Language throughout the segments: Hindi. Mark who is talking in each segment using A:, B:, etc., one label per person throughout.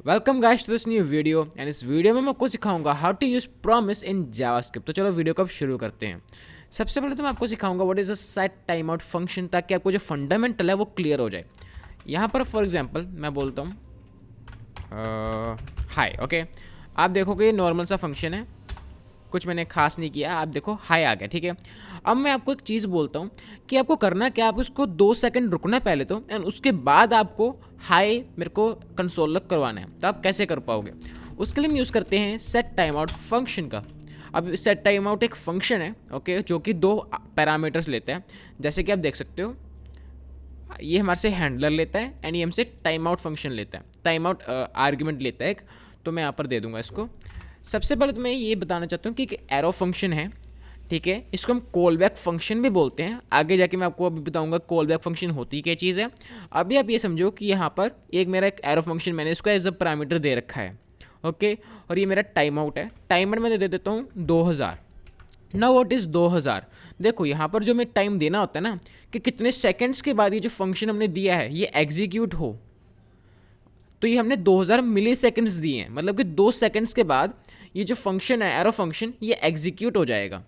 A: Welcome guys to this new video and इस वीडियो में मैं आपको सिखाऊंगा how to use promise in JavaScript. तो चलो वीडियो को अब शुरू करते हैं। सबसे पहले तो मैं आपको सिखाऊंगा what is a set time out function, ताकि आपको जो फंडामेंटल है वो क्लियर हो जाए। यहाँ पर फॉर एग्जांपल मैं बोलता हूँ हाय, ओके। आप देखोगे ये नॉर्मल सा फंक्शन है, कुछ मैंने खास नहीं किया। आप देखो हाई आ गया, ठीक है। अब मैं आपको एक चीज़ बोलता हूँ कि आपको करना क्या, आप उसको 2 सेकंड रुकना है पहले तो, एंड उसके बाद आपको हाई मेरे को कंसोल लॉक करवाना है। तो आप कैसे कर पाओगे? उसके लिए हम यूज़ करते हैं सेट टाइम आउट फंक्शन का। अब सेट टाइम आउट एक फंक्शन है, ओके, जो कि 2 पैरामीटर्स लेते हैं। जैसे कि आप देख सकते हो, ये हमारे से हैंडलर लेता है एंड ये हमसे टाइम आउट फंक्शन लेता है, टाइम आउट आर्ग्यूमेंट लेता है एक। तो मैं यहाँ पर दे दूंगा इसको। सबसे पहले तो मैं ये बताना चाहता हूँ कि एक एरो फंक्शन है, ठीक है। इसको हम कॉल बैक फंक्शन भी बोलते हैं। आगे जाके मैं आपको अभी बताऊंगा कॉल बैक फंक्शन होती क्या चीज़ है। अभी आप ये समझो कि यहाँ पर मेरा एक एरो फंक्शन, मैंने इसको एज अ पैरामीटर दे रखा है, ओके। और ये मेरा टाइम आउट है। टाइमर मैं दे देता हूँ 2000। Now what is 2000? देखो यहाँ पर जो मैं टाइम देना होता है ना, कि कितने सेकंड्स के बाद ये जो फंक्शन हमने दिया है ये एग्जीक्यूट हो। तो ये हमने 2000 मिली सेकेंड्स दिए हैं, मतलब कि 2 सेकंड्स के बाद ये जो फंक्शन है एरो फंक्शन ये एग्जीक्यूट हो जाएगा।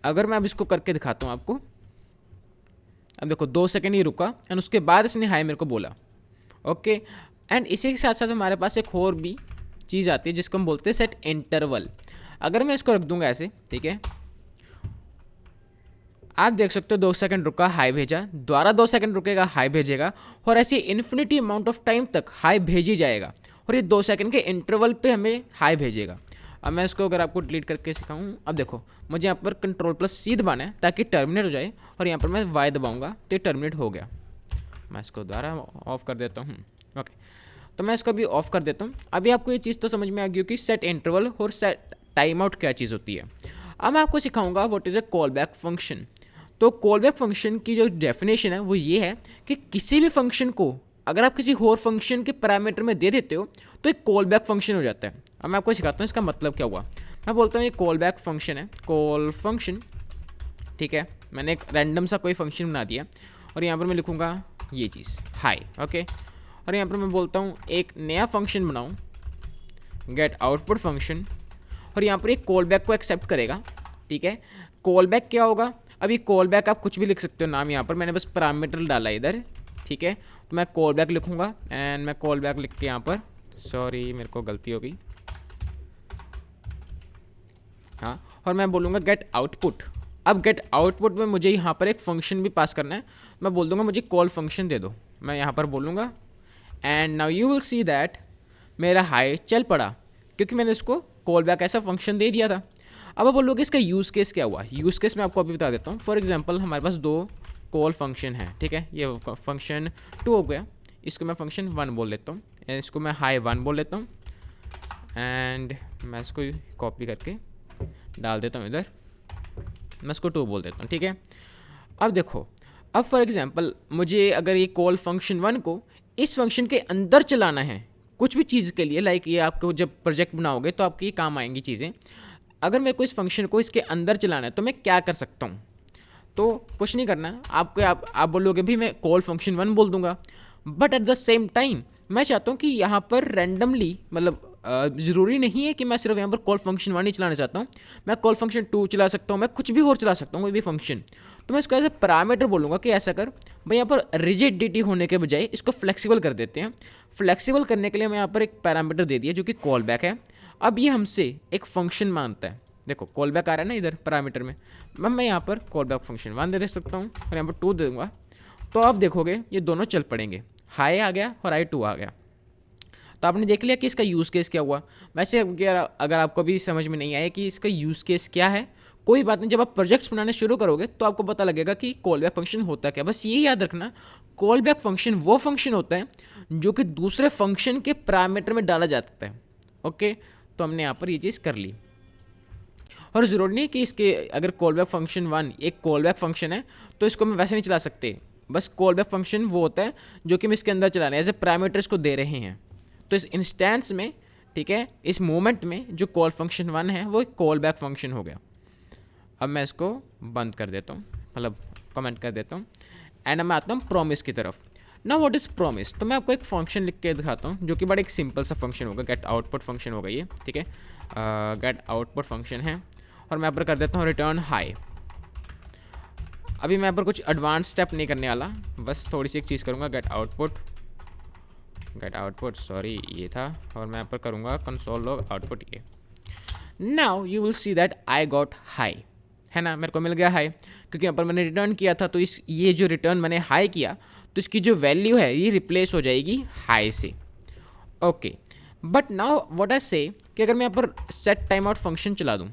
A: अगर मैं अब इसको करके दिखाता हूँ आपको, अब देखो 2 सेकंड ये रुका एंड उसके बाद इसने हाई मेरे को बोला, ओके। एंड इसी के साथ साथ हमारे पास एक और भी चीज़ आती है जिसको हम बोलते हैं सेट इंटरवल। अगर मैं इसको रख दूंगा ऐसे, ठीक है, आप देख सकते हो 2 सेकंड रुका, हाई भेजा, दोबारा 2 सेकंड रुकेगा, हाई भेजेगा, और ऐसे इन्फिनिटी अमाउंट ऑफ टाइम तक हाई भेज ही जाएगा। और ये 2 सेकंड के इंटरवल पे हमें हाई भेजेगा। अब मैं इसको अगर आपको डिलीट करके सिखाऊं, अब देखो मुझे यहाँ पर Ctrl+C दबाना है ताकि टर्मिनेट हो जाए, और यहाँ पर मैं वाई दबाऊंगा तो ये टर्मिनेट हो गया। मैं इसको दोबारा ऑफ कर देता हूँ, ओके। तो मैं इसको अभी ऑफ कर देता हूँ। अभी आपको ये चीज़ तो समझ में आ गई कि सेट इंटरवल और सेट टाइम आउट क्या चीज़ होती है। अब मैं आपको सिखाऊंगा what is a call back function. तो कॉल बैक फंक्शन की जो डेफिनेशन है वो ये है कि किसी भी फंक्शन को अगर आप किसी और फंक्शन के पैरामीटर में दे देते हो तो एक कॉल बैक फंक्शन हो जाता है। अब मैं आपको सिखाता हूँ इसका मतलब क्या हुआ। मैं बोलता हूँ ये कॉल बैक फंक्शन है, कॉल फंक्शन, ठीक है। मैंने एक रैंडम सा कोई फंक्शन बना दिया और यहाँ पर मैं लिखूँगा ये चीज़ हाई, ओके। और यहाँ पर मैं बोलता हूँ एक नया फंक्शन बनाऊँ, गेट आउटपुट फंक्शन, और यहाँ पर एक कॉल बैक को एक्सेप्ट करेगा, ठीक है। कॉल बैक क्या होगा? अभी कॉल बैक आप कुछ भी लिख सकते हो नाम, यहाँ पर मैंने बस पैरामीटर डाला इधर, ठीक है। तो मैं कॉल बैक लिखूँगा एंड मैं कॉल बैक लिख के यहाँ पर, सॉरी मेरे को गलती हो गई, हाँ, और मैं बोलूँगा गेट आउटपुट। अब गेट आउटपुट में मुझे यहाँ पर एक फंक्शन भी पास करना है। मैं बोल दूँगा मुझे कॉल फंक्शन दे दो, मैं यहाँ पर बोलूँगा and now you will see that मेरा हाई चल पड़ा, क्योंकि मैंने इसको कॉल बैक ऐसा फंक्शन दे दिया था। अब आप बोलोगे इसका यूज़ केस क्या हुआ? यूज़ केस मैं आपको अभी बता देता हूँ। फॉर एग्जांपल हमारे पास 2 कॉल फंक्शन है, ठीक है। ये फंक्शन 2 हो गया, इसको मैं फंक्शन 1 बोल लेता हूँ, इसको मैं हाई 1 बोल लेता हूँ एंड मैं इसको कॉपी करके डाल देता हूँ इधर, मैं इसको 2 बोल देता हूँ, ठीक है। अब देखो, अब फॉर एग्जांपल मुझे अगर ये कॉल फंक्शन 1 को इस फंक्शन के अंदर चलाना है कुछ भी चीज़ के लिए, लाइक ये आपको जब प्रोजेक्ट बनाओगे तो आपके काम आएंगी चीज़ें। अगर मेरे को इस फंक्शन को इसके अंदर चलाना है तो मैं क्या कर सकता हूँ? तो कुछ नहीं करना आपको, आप बोलोगे भी मैं कॉल फंक्शन 1 बोल दूंगा, but at the same time मैं चाहता हूँ कि यहाँ पर रैंडमली, मतलब ज़रूरी नहीं है कि मैं सिर्फ यहाँ पर कॉल फंक्शन 1 ही चलाना चाहता हूँ, मैं कॉल फंक्शन 2 चला सकता हूँ, मैं कुछ भी और चला सकता हूँ, कोई भी फंक्शन। तो मैं इसको ऐसे पैरामीटर बोलूँगा कि ऐसा कर भाई, यहाँ पर रिजिडिटी होने के बजाय इसको फ्लेक्सिबल कर देते हैं। फ्लेक्सिबल करने के लिए मैं यहाँ पर एक पैरामीटर दे दिया जो कि कॉल बैक है। अब ये हमसे एक फंक्शन मानता है, देखो कॉल बैक आ रहा है ना इधर पैरामीटर में, मैं यहाँ पर कॉल बैक फंक्शन 1 दे सकता हूँ और यहाँ पर 2 दे दूँगा। तो आप देखोगे ये दोनों चल पड़ेंगे, हाई आ गया और हाई 2 आ गया। तो आपने देख लिया कि इसका यूज़ केस क्या हुआ। वैसे अगर आपको भी समझ में नहीं आया कि इसका यूज़ केस क्या है, कोई बात नहीं, जब आप प्रोजेक्ट्स बनाने शुरू करोगे तो आपको पता लगेगा कि कॉल बैक फंक्शन होता क्या। बस ये याद रखना, कॉल बैक फंक्शन वो फंक्शन होता है जो कि दूसरे फंक्शन के पैरामीटर में डाला जाता है, ओके। तो हमने यहाँ पर ये चीज़ कर ली। और ज़रूरी नहीं कि इसके अगर कॉल बैक फंक्शन 1 एक कॉल बैक फंक्शन है तो इसको मैं वैसे नहीं चला सकते। बस कॉल बैक फंक्शन वो होता है जो कि हम इसके अंदर चला रहे हैं, एज ए पैरामीटर्स को दे रहे हैं। तो इस इंस्टेंस में, ठीक है, इस मोमेंट में जो कॉल फंक्शन 1 है वो एक कॉल बैक फंक्शन हो गया। अब मैं इसको बंद कर देता हूँ, मतलब कमेंट कर देता हूँ एंड मैं आता हूँ प्रॉमिस की तरफ। ना व्हाट इज़ प्रॉमिस, तो मैं आपको एक फंक्शन लिख के दिखाता हूँ जो कि बड़ा एक सिंपल सा फंक्शन होगा, गेट आउटपुट फंक्शन होगा ये, ठीक है। गेट आउटपुट फंक्शन है और मैं यहाँ पर कर देता हूँ रिटर्न हाई। अभी मैं यहाँ पर कुछ एडवांस स्टेप नहीं करने वाला, बस थोड़ी सी एक चीज़ करूँगा, गेट आउटपुट सॉरी ये था, और मैं यहाँ पर करूँगा कंसोल लॉग आउटपुट ये। Now you will see that I got high, है ना, मेरे को मिल गया हाई, क्योंकि यहाँ पर मैंने रिटर्न किया था, तो इस ये जो रिटर्न मैंने हाई किया तो इसकी जो वैल्यू है ये रिप्लेस हो जाएगी हाई से। Okay, but now what I से कि अगर मैं यहाँ पर सेट टाइम आउट फंक्शन चला दूँ और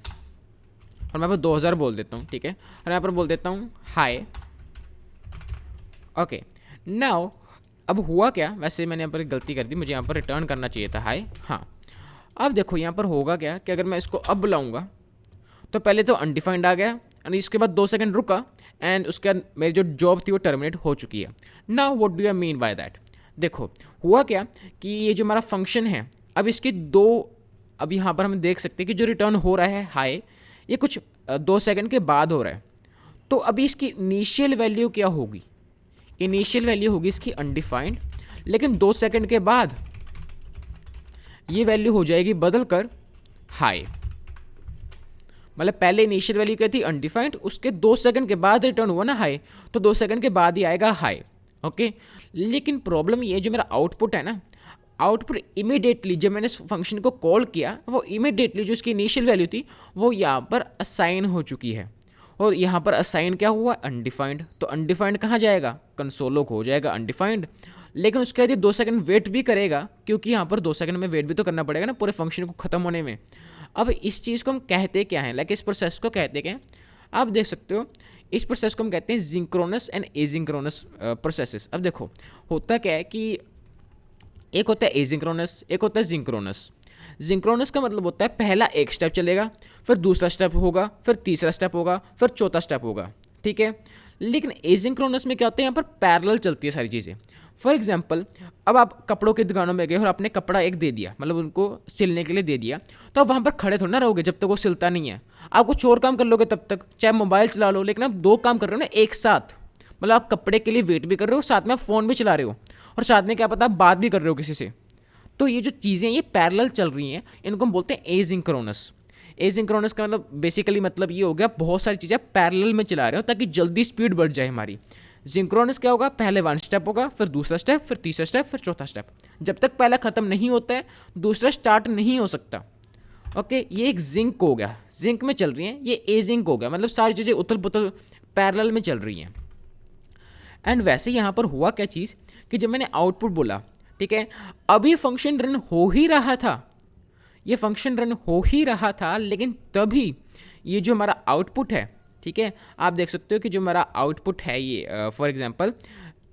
A: मैं यहाँ पर 2000 बोल देता हूँ, ठीक है, और यहाँ पर बोल देता हूँ हाई। ओके, नाउ अब हुआ क्या, वैसे मैंने यहाँ पर एक गलती कर दी, मुझे यहाँ पर रिटर्न करना चाहिए था हाई। हाँ, अब देखो यहाँ पर होगा क्या कि अगर मैं इसको अब बुलाऊँगा तो पहले तो अनडिफाइंड आ गया एंड इसके बाद 2 सेकंड रुका एंड उसके बाद मेरी जो जॉब थी वो टर्मिनेट हो चुकी है। Now what do I mean by that, देखो हुआ क्या कि ये जो हमारा फंक्शन है, अब इसके अब यहाँ पर हम देख सकते हैं कि जो रिटर्न हो रहा है हाई, ये कुछ 2 सेकंड के बाद हो रहा है। तो अभी इसकी इनिशियल वैल्यू क्या होगी, इनिशियल वैल्यू होगी इसकी अनडिफाइंड, लेकिन 2 सेकंड के बाद ये वैल्यू हो जाएगी बदल कर हाई। मतलब पहले इनिशियल वैल्यू क्या थी अनडिफाइंड, उसके 2 सेकंड के बाद रिटर्न हुआ ना हाई, तो 2 सेकंड के बाद ही आएगा हाई। ओके, लेकिन प्रॉब्लम ये जो मेरा आउटपुट है ना, आउटपुट इमीडिएटली जब मैंने इस फंक्शन को कॉल किया वो इमीडिएटली जो इसकी इनिशियल वैल्यू थी वो यहाँ पर असाइन हो चुकी है, और यहाँ पर असाइन क्या हुआ अनडिफाइंड, तो अनडिफाइंड कहाँ जाएगा कंसोल लॉग हो जाएगा अनडिफाइंड, लेकिन उसके बाद ये 2 सेकंड वेट भी करेगा, क्योंकि यहाँ पर 2 सेकंड में वेट भी तो करना पड़ेगा ना पूरे फंक्शन को ख़त्म होने में। अब इस चीज़ को हम कहते क्या हैं, लाइक इस प्रोसेस को कहते क्या हैं, आप देख सकते हो इस प्रोसेस को हम कहते हैं जिंक्रोनस एंड एजिंक्रोनस प्रोसेसेस। अब देखो होता क्या है कि एक होता है एजिंक्रोनस, एक होता है जिंक्रोनस। जिंक्रोनस का मतलब होता है पहला एक स्टेप चलेगा, फिर दूसरा स्टेप होगा, फिर तीसरा स्टेप होगा, फिर चौथा स्टेप होगा, ठीक है। लेकिन एजिंक्रोनस में क्या होता है, यहाँ पर पैरेलल चलती है सारी चीज़ें। फॉर एग्जाम्पल, अब आप कपड़ों की दुकानों में गए और आपने कपड़ा एक दे दिया, मतलब उनको सिलने के लिए दे दिया, तो आप वहाँ पर खड़े थोड़ा ना रहोगे जब तक वो सिलता नहीं है, आप कुछ और काम कर लोगे तब तक, चाहे मोबाइल चला लो, लेकिन आप 2 काम कर रहे हो ना एक साथ, मतलब आप कपड़े के लिए वेट भी कर रहे हो, साथ में आप फ़ोन भी चला रहे हो, और साथ में क्या पता आप बात भी कर रहे हो किसी से। तो ये जो चीज़ें ये पैरेलल चल रही हैं, इनको हम बोलते हैं एजिंक्रोनस। एजिंक्रोनस का मतलब बेसिकली मतलब ये हो गया बहुत सारी चीज़ें पैरेलल में चला रहे हो ताकि जल्दी स्पीड बढ़ जाए हमारी। जिंक्रोनस क्या होगा, पहले 1 स्टेप होगा, फिर दूसरा स्टेप, फिर तीसरा स्टेप, फिर चौथा स्टेप, जब तक पहला खत्म नहीं होता है दूसरा स्टार्ट नहीं हो सकता। ओके, ये एक जिंक हो गया, जिंक में चल रही हैं, ये एजिंक हो गया, मतलब सारी चीज़ें उथल पुथल पैरेलल में चल रही हैं। एंड वैसे यहाँ पर हुआ क्या चीज़ कि जब मैंने आउटपुट बोला, ठीक है, अभी फंक्शन रन हो ही रहा था, ये फंक्शन रन हो ही रहा था, लेकिन तभी ये जो हमारा आउटपुट है, ठीक है, आप देख सकते हो कि जो हमारा आउटपुट है ये फॉर एग्जांपल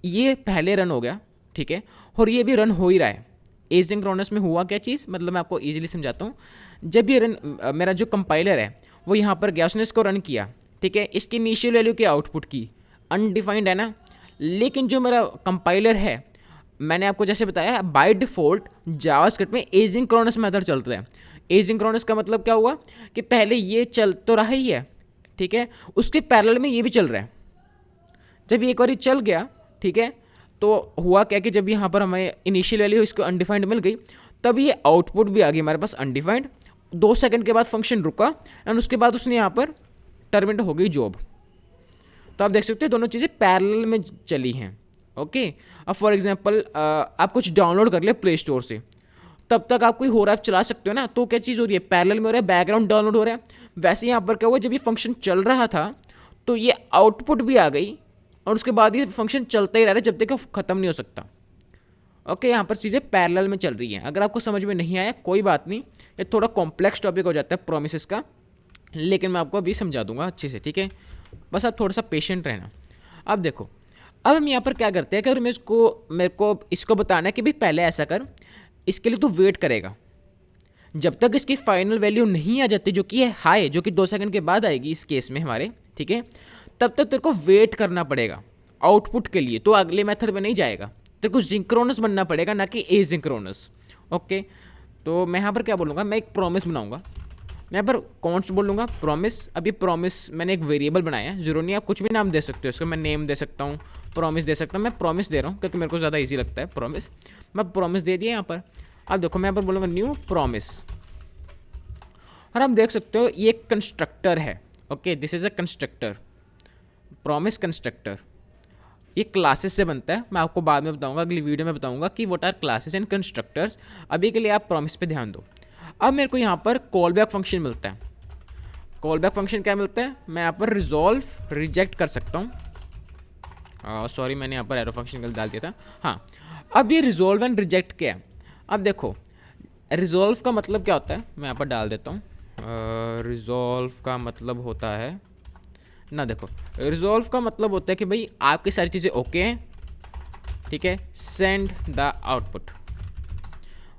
A: ये पहले रन हो गया, ठीक है, और ये भी रन हो ही रहा है। एसिंक्रोनस में हुआ क्या चीज़, मतलब मैं आपको इजीली समझाता हूँ। जब ये रन मेरा जो कंपाइलर है वो यहाँ पर गया, उसने इसको रन किया, ठीक है, इसकी इनिशियल वैल्यू की आउटपुट की अनडिफाइंड है ना, लेकिन जो मेरा कंपाइलर है, मैंने आपको जैसे बताया बाय डिफ़ॉल्ट जावास्क्रिप्ट में एसिंक्रोनस मेथड चलता है। एसिंक्रोनस का मतलब क्या हुआ कि पहले ये चल तो रहा ही है, ठीक है, उसके पैरेलल में ये भी चल रहा है। जब ये एक बार चल गया, ठीक है, तो हुआ क्या कि जब यहाँ पर हमें इनिशियल वैल्यू इसको अनडिफाइंड मिल गई, तब ये आउटपुट भी आ गई हमारे पास अनडिफाइंड। 2 सेकंड के बाद फंक्शन रुका एंड उसके बाद उसने यहाँ पर टर्मिनेट हो गई जॉब। तो आप देख सकते हो दोनों चीज़ें पैरेलल में चली हैं। ओके, अब फॉर एग्जांपल आप कुछ डाउनलोड कर ले प्ले स्टोर से, तब तक आप कोई और ऐप चला सकते हो ना, तो क्या चीज़ हो रही है, पैरेलल में हो रहा है, बैकग्राउंड डाउनलोड हो रहा है। वैसे यहाँ पर क्या हुआ, जब ये फंक्शन चल रहा था तो ये आउटपुट भी आ गई और उसके बाद ये फंक्शन चलता ही रह रहा है जब तक ख़त्म नहीं हो सकता। ओके, यहाँ पर चीज़ें पैरेलल में चल रही हैं। अगर आपको समझ में नहीं आया कोई बात नहीं, ये थोड़ा कॉम्प्लेक्स टॉपिक हो जाता है प्रोमिसेस का, लेकिन मैं आपको अभी समझा दूंगा अच्छे से, ठीक है, बस आप थोड़ा सा पेशेंट रहना। अब देखो, अब हम यहाँ पर क्या करते हैं कि अगर मेरे को इसको बताना है कि भाई पहले ऐसा कर, इसके लिए तो वेट करेगा जब तक इसकी फाइनल वैल्यू नहीं आ जाती, जो कि है हाई, जो कि 2 सेकंड के बाद आएगी इस केस में हमारे, ठीक है, तब तक तेरे को वेट करना पड़ेगा आउटपुट के लिए। तो अगले मेथड में नहीं जाएगा, तेरे को जिंक्रोनस बनना पड़ेगा, ना कि एसिंक्रोनस। ओके, तो मैं यहाँ पर क्या बोलूँगा, मैं एक प्रॉमिस बनाऊँगा, मैं यहाँ पर कॉन्स्ट बोलूँगा प्रॉमिस। अब ये प्रॉमिस मैंने एक वेरिएबल बनाया है, जरूरी नहीं आप कुछ भी नाम दे सकते हो इसको, मैं नेम दे सकता हूँ, प्रॉमिस दे सकता हूँ। मैं प्रॉमिस दे रहा हूँ क्योंकि मेरे को ज़्यादा ईजी लगता है प्रॉमिस। मैं प्रॉमिस दे दिया यहाँ पर। अब देखो मैं यहाँ पर बोलूँगा न्यू प्रॉमिस, और आप देख सकते हो ये एक कंस्ट्रक्टर है। Okay, this is a constructor, promise constructor. ये क्लासेस से बनता है, मैं आपको बाद में बताऊंगा, अगली वीडियो में बताऊंगा कि what are classes and constructors. अभी के लिए आप प्रॉमिस पे ध्यान दो। अब मेरे को यहाँ पर कॉल बैक फंक्शन मिलता है। कॉल बैक फंक्शन क्या मिलता है, मैं यहाँ पर रिजॉल्व रिजेक्ट कर सकता हूँ। सॉरी मैंने यहाँ पर एरो फंक्शन गलत डाल दिया था। हाँ, अब ये रिजॉल्व एंड रिजेक्ट क्या है। अब देखो रिजॉल्व का मतलब क्या होता है, मैं यहाँ पर डाल देता हूँ। रिजॉल्व का मतलब होता है ना, देखो रिजॉल्व का मतलब होता है कि भाई आपकी सारी चीज़ें ओके हैं, ठीक है, send the output.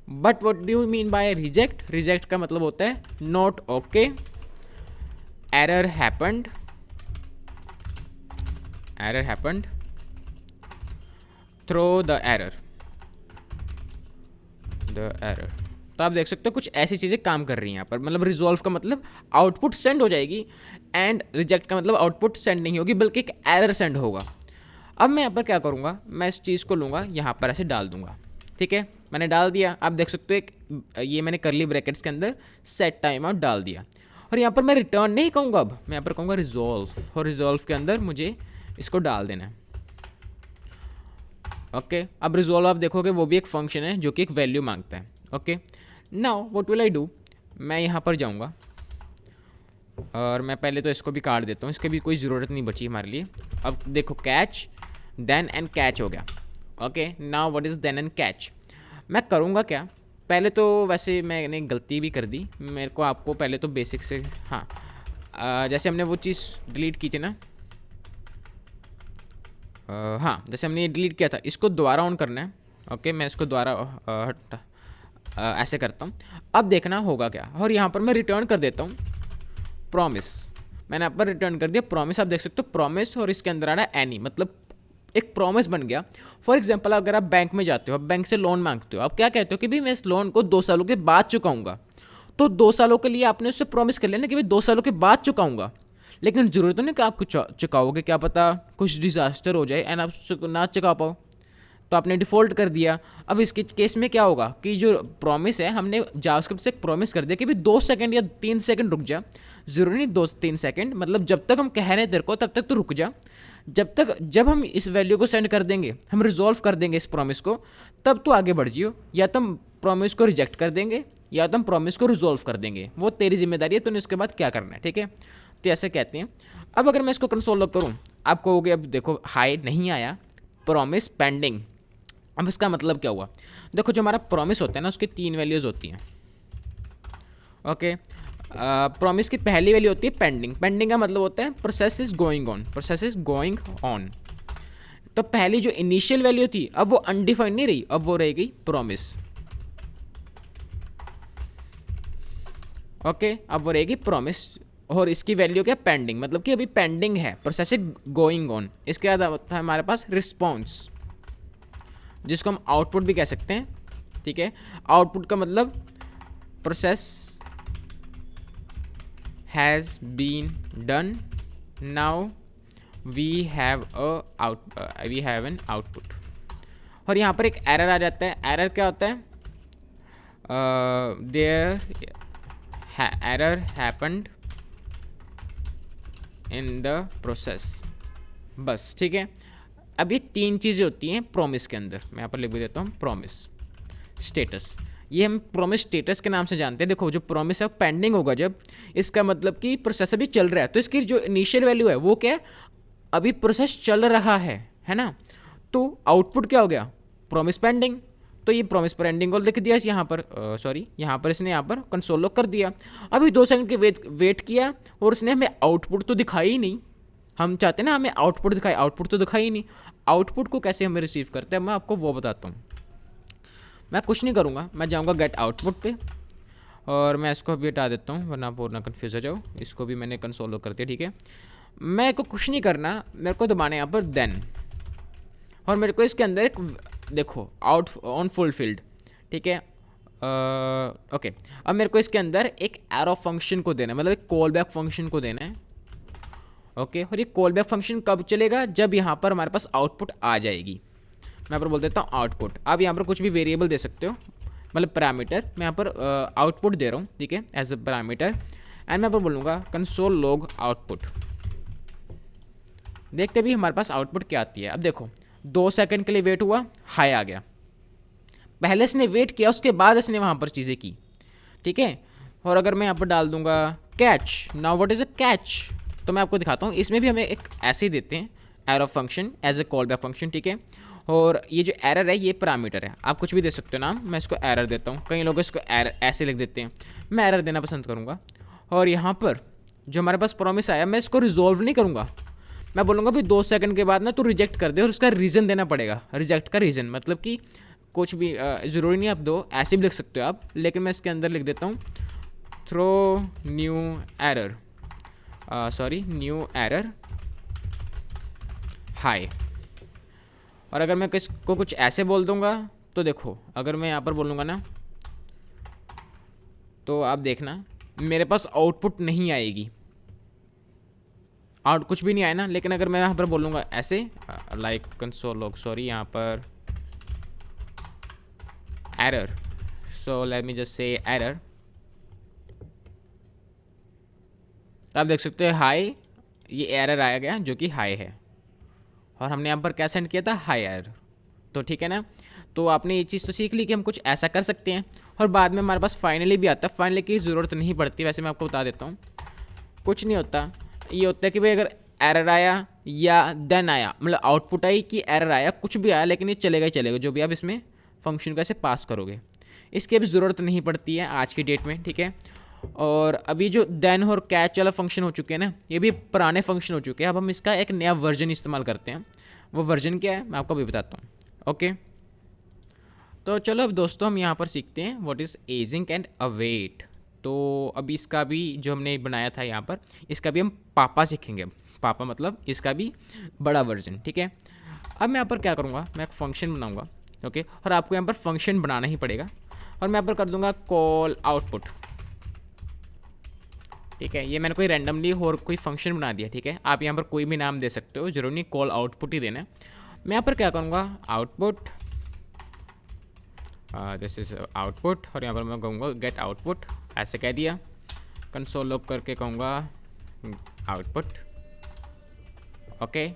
A: But what do you mean by reject, reject का मतलब होता है not okay, error happened, error happened, throw the error, the error. तो आप देख सकते हो कुछ ऐसी चीज़ें काम कर रही हैं यहाँ पर। मतलब रिजॉल्व का मतलब आउटपुट सेंड हो जाएगी, एंड रिजेक्ट का मतलब आउटपुट सेंड नहीं होगी बल्कि एक एरर सेंड होगा। अब मैं यहाँ पर क्या करूँगा, मैं इस चीज़ को लूँगा यहाँ पर ऐसे डाल दूँगा, ठीक है, मैंने डाल दिया। आप देख सकते हो एक ये मैंने करली ब्रैकेट्स के अंदर सेट टाइम आउट डाल दिया, और यहाँ पर मैं रिटर्न नहीं कहूँगा, अब मैं यहाँ पर कहूँगा रिजॉल्व, और रिजॉल्व के अंदर मुझे इसको डाल देना है। ओके, अब रिजॉल्व आप देखोगे वो भी एक फंक्शन है जो कि एक वैल्यू मांगता है। Okay, now what will I do, मैं यहाँ पर जाऊँगा और मैं पहले तो इसको भी काट देता हूँ, इसकी भी कोई ज़रूरत नहीं बची हमारे लिए। अब देखो कैच, देन एंड कैच हो गया। Okay, now what is then and catch. मैं करूँगा क्या, पहले तो वैसे मैंने गलती भी कर दी, मेरे को आपको पहले तो बेसिक से, हाँ जैसे हमने वो चीज़ डिलीट की थी ना, हाँ जैसे हमने ये डिलीट किया था, इसको दोबारा ऑन करना है। ओके, मैं इसको दोबारा ऐसे करता हूँ। अब देखना होगा क्या, और यहाँ पर मैं रिटर्न कर देता हूँ प्रॉमिस। मैंने यहाँ पर रिटर्न कर दिया प्रॉमिस। आप देख सकते हो प्रॉमिस, और इसके अंदर आ रहा है एनी, मतलब एक प्रॉमिस बन गया। फॉर एग्जांपल अगर आप बैंक में जाते हो, आप बैंक से लोन मांगते हो, आप क्या कहते हो कि भाई मैं इस लोन को 2 सालों के बाद चुकाऊंगा। तो 2 सालों के लिए आपने उससे प्रॉमिस कर लेना कि भाई 2 सालों के बाद चुकाऊंगा, लेकिन जरूरत तो नहीं कि आप कुछ चुकाओगे, क्या पता कुछ डिजास्टर हो जाए एंड आप ना चुका पाओ, तो आपने डिफ़ॉल्ट कर दिया। अब इसके केस में क्या होगा कि जो प्रॉमिस है, हमने जावास्क्रिप्ट से एक प्रॉमिस कर दिया कि भाई 2 सेकंड या 3 सेकंड रुक जा, ज़रूरी नहीं 2-3 सेकंड, मतलब जब तक हम कह रहे हैं तेरे को तब तक तो रुक जा, जब हम इस वैल्यू को सेंड कर देंगे, हम रिजॉल्व कर देंगे इस प्रॉमिस को, तब तो आगे बढ़ जियो, या तो हम प्रॉमिस को रिजेक्ट कर देंगे या तो हम प्रॉमिस को रिजॉल्व कर देंगे, वो तेरी जिम्मेदारी है, तूने उसके बाद क्या करना है, ठीक है। तो ऐसे कहते हैं। अब अगर मैं इसको कंसोल लॉग करूँ, आप कहोगे अब देखो हाइड नहीं आया, प्रॉमिस पेंडिंग। अब इसका मतलब क्या हुआ, देखो जो हमारा प्रॉमिस होता है ना, उसकी 3 वैल्यूज़ होती हैं। ओके, प्रॉमिस की पहली वैल्यू होती है पेंडिंग। पेंडिंग का मतलब होता है process is going on, process is going on. तो पहली जो इनिशियल वैल्यू थी, अब वो अनडिफाइंड नहीं रही, अब वो रह गई प्रॉमिस। ओके, अब वो रहेगी प्रॉमिस, और इसकी वैल्यू क्या, पेंडिंग, मतलब कि अभी पेंडिंग है, प्रोसेस इज गोइंग ऑन। इसके बाद होता है हमारे पास रिस्पॉन्स, जिसको हम आउटपुट भी कह सकते हैं, ठीक है। आउटपुट का मतलब process has been done, now we have an output. और यहाँ पर एक एरर आ जाता है। एरर क्या होता है, there error happened in the process, बस, ठीक है। अब ये 3 चीज़ें होती हैं प्रॉमिस के अंदर, मैं यहाँ पर लिख भी देता हूँ प्रॉमिस स्टेटस। ये हम प्रॉमिस स्टेटस के नाम से जानते हैं। देखो जो प्रॉमिस है पेंडिंग होगा जब, इसका मतलब कि प्रोसेस अभी चल रहा है, तो इसकी जो इनिशियल वैल्यू है वो क्या है, अभी प्रोसेस चल रहा है ना। तो आउटपुट क्या हो गया, प्रॉमिस पेंडिंग। तो ये प्रॉमिस पेंडिंग को लिख दिया यहाँ पर, सॉरी यहाँ पर इसने यहाँ पर कंसोल लॉग कर दिया। अभी 2 सेकंड के वेट किया और उसने हमें आउटपुट तो दिखाई ही नहीं। हम चाहते हैं ना हमें आउटपुट दिखाए, आउटपुट तो दिखाई ही नहीं। आउटपुट को कैसे हमें रिसीव करते हैं मैं आपको वो बताता हूँ। मैं कुछ नहीं करूँगा, मैं जाऊँगा गेट आउटपुट पे, और मैं इसको भी हटा देता हूँ वरना आप और ना कन्फ्यूज़ हो जाओ। इसको भी मैंने कंसोल लॉग कर दिया, ठीक है। मेरे को कुछ नहीं करना, मेरे को दबाना है यहाँ पर देन, और मेरे को इसके अंदर एक देखो आउट ऑन फुलफिल्ड, ठीक है, ओके, अब मेरे को इसके अंदर एक एरो फंक्शन को देना है, मतलब एक कॉल बैक फंक्शन को देना है। ओके, और ये कॉल बैक फंक्शन कब चलेगा, जब यहाँ पर हमारे पास आउटपुट आ जाएगी। मैं यहाँ पर बोल देता हूँ आउटपुट। आप यहाँ पर कुछ भी वेरिएबल दे सकते हो, मतलब पैरामीटर। मैं यहाँ पर आउटपुट दे रहा हूँ, ठीक है, एज अ पैरामीटर। एंड मैं यहाँ पर बोलूँगा कंसोल लॉग आउटपुट। देखते भी हमारे पास आउटपुट क्या आती है। अब देखो 2 सेकंड के लिए वेट हुआ, हाई आ गया। पहले इसने वेट किया, उसके बाद इसने वहाँ पर चीज़ें की, ठीक है। और अगर मैं यहाँ पर डाल दूंगा catch, now what is a catch, तो मैं आपको दिखाता हूँ। इसमें भी हमें एक ऐसे ही देते हैं error function as a callback function, ठीक है। और ये जो एरर है ये पैरामीटर है, आप कुछ भी दे सकते हो नाम। मैं इसको एरर देता हूँ, कई लोग इसको एरर ऐसे लिख देते हैं, मैं एरर देना पसंद करूँगा। और यहाँ पर जो हमारे पास प्रॉमिस आया, मैं इसको रिजॉल्व नहीं करूँगा। मैं बोलूँगा भाई 2 सेकंड के बाद ना तू रिजेक्ट कर दे, और उसका रीज़न देना पड़ेगा। रिजेक्ट का रीज़न मतलब कि कुछ भी ज़रूरी नहीं आप दो, ऐसे भी लिख सकते हो आप, लेकिन मैं इसके अंदर लिख देता हूँ throw new error, sorry new error hi. और अगर मैं किसको कुछ ऐसे बोल दूंगा तो देखो, अगर मैं यहाँ पर बोलूँगा ना, तो आप देखना मेरे पास आउटपुट नहीं आएगी, आउट कुछ भी नहीं आया ना। लेकिन अगर मैं यहाँ पर बोलूँगा ऐसे लाइक कंसोल लॉग, सॉरी यहाँ पर error, so let me just say error, आप देख सकते हैं हाई, ये एरर आया गया जो कि हाई है। और हमने यहाँ पर क्या सेंड किया था, हाई एरर। तो ठीक है ना, तो आपने ये चीज़ तो सीख ली कि हम कुछ ऐसा कर सकते हैं। और बाद में हमारे पास फाइनली भी आता है, फाइनली की ज़रूरत नहीं पड़ती। वैसे मैं आपको बता देता हूँ, कुछ नहीं होता। ये होता है कि भाई अगर एरर आया या देन आया, मतलब आउटपुट आई कि एरर आया, कुछ भी आया, लेकिन ये चलेगा ही चलेगा जो भी आप इसमें फंक्शन को ऐसे पास करोगे। इसकी अभी ज़रूरत नहीं पड़ती है आज की डेट में, ठीक है। और अभी जो देन और कैच वाला फंक्शन हो चुके हैं ना, ये भी पुराने फंक्शन हो चुके हैं। अब हम इसका एक नया वर्जन इस्तेमाल करते हैं। वो वर्जन क्या है मैं आपको अभी बताता हूँ, ओके। तो चलो अब दोस्तों हम यहाँ पर सीखते हैं what is ageing and await. तो अभी इसका भी जो हमने बनाया था यहाँ पर, इसका भी हम पापा सीखेंगे। पापा मतलब इसका भी बड़ा वर्जन, ठीक है। अब मैं यहाँ पर क्या करूँगा, मैं एक फंक्शन बनाऊँगा, ओके। और आपको यहाँ पर फंक्शन बनाना ही पड़ेगा। और मैं यहाँ पर कर दूँगा कॉल आउटपुट, ठीक है। ये मैंने कोई रैंडमली और कोई फंक्शन बना दिया, ठीक है। आप यहाँ पर कोई भी नाम दे सकते हो, जरूर नहीं कॉल आउटपुट ही देना है। मैं यहाँ पर क्या करूँगा, आउटपुट, दिस इज आउटपुट। और यहाँ पर मैं कहूँगा गेट आउटपुट, ऐसे कह दिया। कंसोल लॉग करके कहूँगा आउटपुट, ओके।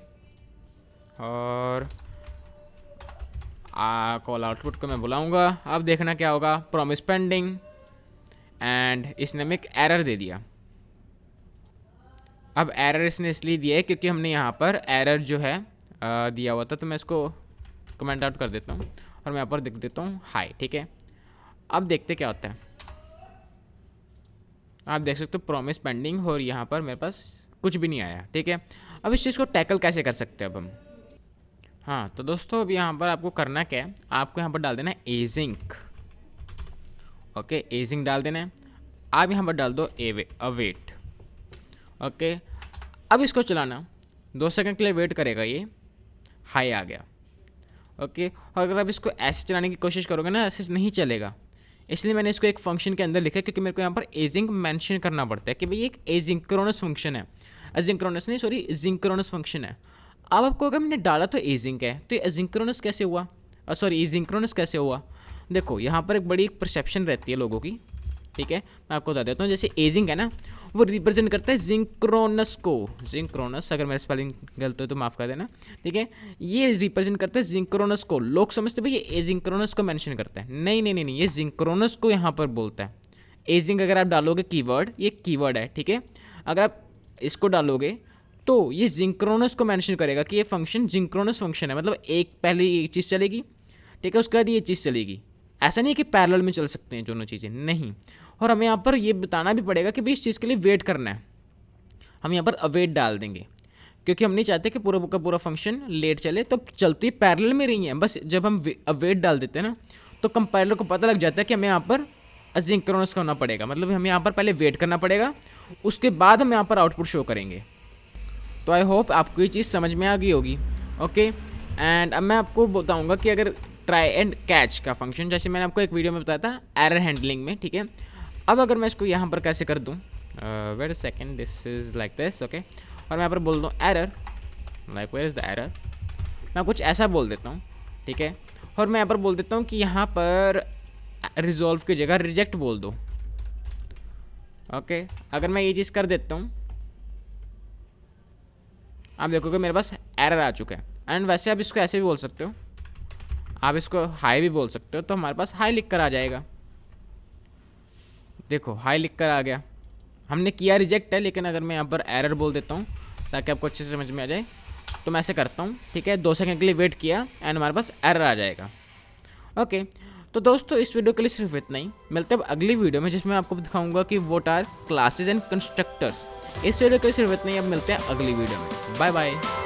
A: और कॉल आउटपुट को मैं बुलाऊँगा। अब देखना क्या होगा, प्रॉमिस पेंडिंग, एंड इसने हमें एक एरर दे दिया। अब एरर इसने इसलिए दिया है क्योंकि हमने यहाँ पर एरर जो है दिया हुआ था। तो मैं इसको कमेंट आउट कर देता हूँ और मैं यहाँ पर लिख देता हूँ हाई, ठीक है। अब देखते क्या होता है। आप देख सकते हो प्रॉमिस पेंडिंग, और यहाँ पर मेरे पास कुछ भी नहीं आया, ठीक है। अब इस चीज़ को टैकल कैसे कर सकते हैं अब हम। हाँ तो दोस्तों अब यहाँ पर आपको करना क्या है, आपको यहाँ पर डाल देना है एजिंग, ओके। एजिंग डाल देना है। आप यहाँ पर डाल दो अवेट, ओके। अब इसको चलाना 2 सेकंड के लिए वेट करेगा, ये हाई आ गया, ओके। और अगर आप इसको ऐसे चलाने की कोशिश करोगे ना, ऐसे नहीं चलेगा। इसलिए मैंने इसको एक फंक्शन के अंदर लिखा है, क्योंकि मेरे को यहाँ पर एजिंग मेंशन करना पड़ता है कि भाई एक एजिंक्रोनस फंक्शन है, एजिंक्रोनस नहीं सॉरी जिंक्रोनस फंक्शन है। अब आपको अगर मैंने डाला तो एजिंग है, तो ये एजिंक्रोनस कैसे हुआ, सॉरी एजिंक्रोनस कैसे हुआ। देखो यहाँ पर एक बड़ी परसेप्शन रहती है लोगों की, ठीक है। मैं आपको बता देता हूँ, जैसे एजिंग है ना, वो रिप्रेजेंट करता है जिंक्रोनस को। जिंक्रोनस, अगर मेरा स्पेलिंग गलत हो तो माफ़ कर देना, ठीक है। ये रिप्रेजेंट करता है जिंक्रोनस को। लोग समझते भाई ये एजिंक्रोनस को मेंशन करता है, नहीं नहीं नहीं नहीं, ये जिंक्रोनस को यहाँ पर बोलता है। एजिंग अगर आप डालोगे कीवर्ड, ये कीवर्ड है, ठीक है। अगर आप इसको डालोगे तो ये जिंक्रोनस को मेंशन करेगा कि ये फंक्शन जिंक्रोनस फंक्शन है, मतलब एक पहले ये चीज़ चलेगी, ठीक है, उसके बाद ये चीज़ चलेगी। ऐसा नहीं कि पैरेलल में चल सकते हैं दोनों चीज़ें, नहीं। और हमें यहाँ पर ये बताना भी पड़ेगा कि भाई इस चीज़ के लिए वेट करना है। हम यहाँ पर अवेट डाल देंगे, क्योंकि हम नहीं चाहते कि पूरा का पूरा फंक्शन लेट चले, तो चलती पैरेलल में रही है। बस जब हम अवेट डाल देते हैं ना, तो कंपाइलर को पता लग जाता है कि हमें यहाँ पर असिंक्रोनस करना पड़ेगा, मतलब हमें यहाँ पर पहले वेट करना पड़ेगा, उसके बाद हम यहाँ पर आउटपुट शो करेंगे। तो आई होप आपको ये चीज़ समझ में आ गई होगी, ओके। एंड अब मैं आपको बताऊँगा कि अगर ट्राई एंड कैच का फंक्शन, जैसे मैंने आपको एक वीडियो में बताया था एरर हैंडलिंग में, ठीक है। अब अगर मैं इसको यहाँ पर कैसे कर दूँ, wait a second, this is like this, okay. और मैं यहाँ पर बोल दूँ error, like where is the error, मैं कुछ ऐसा बोल देता हूँ, ठीक है। और मैं यहाँ पर बोल देता हूँ कि यहाँ पर रिजॉल्व की जगह रिजेक्ट बोल दो, ओके। अगर मैं ये चीज़ कर देता हूँ, आप देखोगे मेरे पास एरर आ चुका है। एंड वैसे आप इसको ऐसे भी बोल सकते हो, आप इसको हाई भी बोल सकते हो, तो हमारे पास हाई लिख कर आ जाएगा। देखो हाई लिख कर आ गया, हमने किया रिजेक्ट है, लेकिन अगर मैं यहाँ पर एरर बोल देता हूँ ताकि आपको अच्छे से समझ में आ जाए, तो मैं ऐसे करता हूँ, ठीक है। 2 सेकंड के लिए वेट किया एंड हमारे पास एरर आ जाएगा, ओके। तो दोस्तों इस वीडियो के लिए सिर्फ इतना ही, मिलते हैं अगली वीडियो में जिसमें आपको दिखाऊंगा कि what are classes and constructors. इस वीडियो के लिए सिर्फ इतना ही, अब मिलते हैं अगली वीडियो में, बाय बाय।